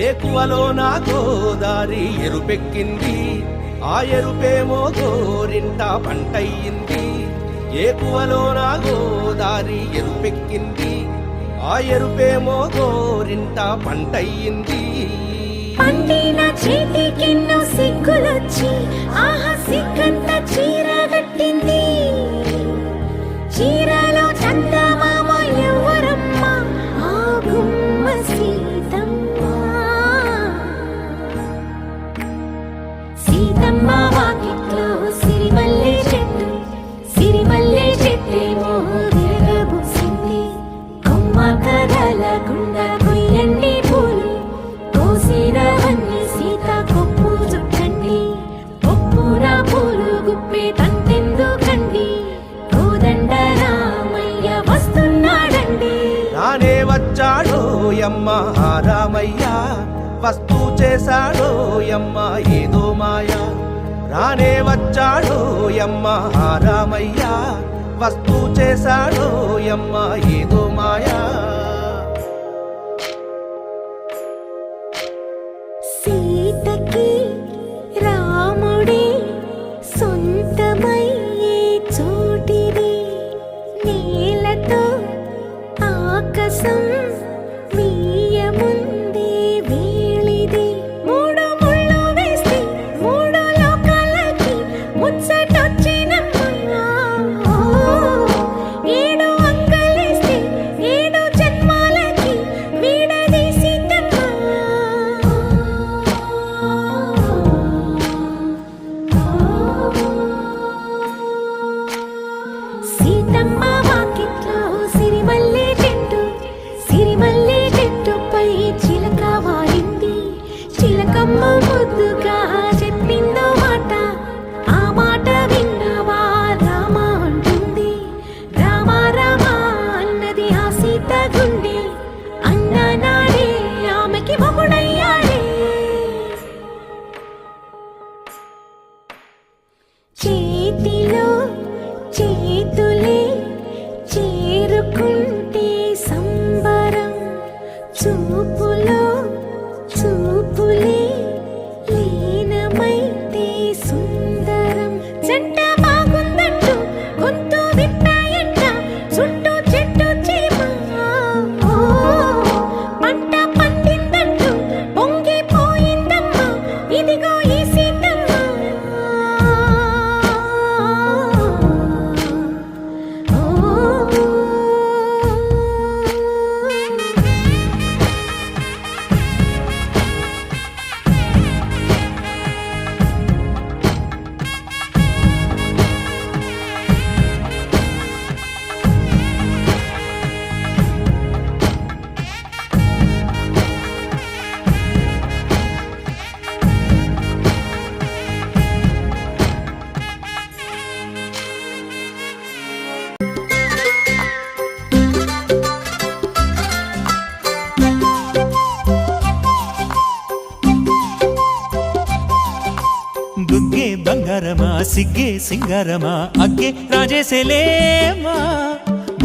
ఏకువలో నా గోదారి ఎరుపెక్కింది, ఆ ఎరుపేమో గోరింట పంటయ్యింది. ఏకువలో నా గోదారి ఎరుపెక్కింది, ఆ ఎరుపేమో గోరింట పంటయ్యింది. పండిన చేతికెన్నో సిగ్గులొచ్చి ఆహా సిగ్గంత చీర కట్టింది. చీరలో చందమామ ఎవరమ్మ, ఆ గుమ్మ సీతమ్మ. సీతమ్మ వాకిట్లో సిరిమల్లె చెట్టు, సిరిమల్లె చెట్టేమో విరగబూసింది. కొమ్మ కదలకుండా కొయ్యండి పూలు, కోసినవన్నీ సీత కొప్పు చుట్టండి. కొప్పున పూలు గుప్పే తంతెందుకండి, కోదండ రామయ్య వస్తున్నాడండి. రానే వచ్చాడో యమ్మ రామయ్య, వస్తూ చేశాడో యమ్మ ఏదో మాయా. రానే వచ్చాడో యమ్మ రామయ్య, వస్తూ చేశాడో యమ్మ ఏదో మాయా. సీతకి రాముడే సొంతమయ్యే చోటిది, నేలతో ఆకాశం వీయముందే వేళిది. మూడు ముళ్ళు వేస్తే మూడు లోకాలకి ముచ్చటొచ్చినమ్మా. ఏడు అంగలేస్తే ఏడు జన్మాలకి వీడదీసిందమ్మా. సీతమ్మ వాకిట్లో సిరిమల్లె చెట్టు, సిరిమల్లె చెట్టుపై చిలక వాలింది. చిలకమ్మ ముద్దుగా చెప్పిందో మాట, ఆ మాట విన్నవా రామ అంటుంది. రామ రామ అన్నది ఆ సీత గుండె, అన్న నాడే ఆమెకి మొగుడయ్యాడే. చేతిలో చేతులే చేరుకుంటే సంబరం, చూపులో చూపులే లీనమైతే సుందరం. జంట బాగుందంటూ గొంతు విప్పాయంట చుట్టూ చెట్టు చీమ. పంట పండిందంటూ పొంగిపోయిందమ్మా, ఇదిగో ఈ సీతమ్మ. బుగ్గే బంగారమా సిగ్గే సింగారమా, అగ్గే రాజేసేలేమా.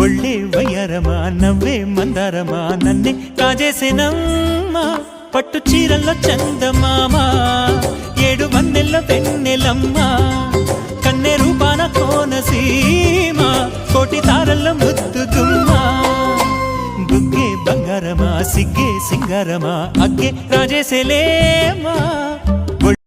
ఒళ్ళే వయ్యారమా నవ్వే మందారమా, నన్నే కాజేసేనమ్మా. పట్టు చీరల్లో చందమామా, ఏడు వన్నెల్లో వెన్నెలమ్మా. కన్నె రూపాన కోనసీమ, కోటి తారల్లో ముద్దుగుమ్మా. బుగ్గే బంగారమా సిగ్గే సింగారమా, అగ్గే రాజేసేలేమా.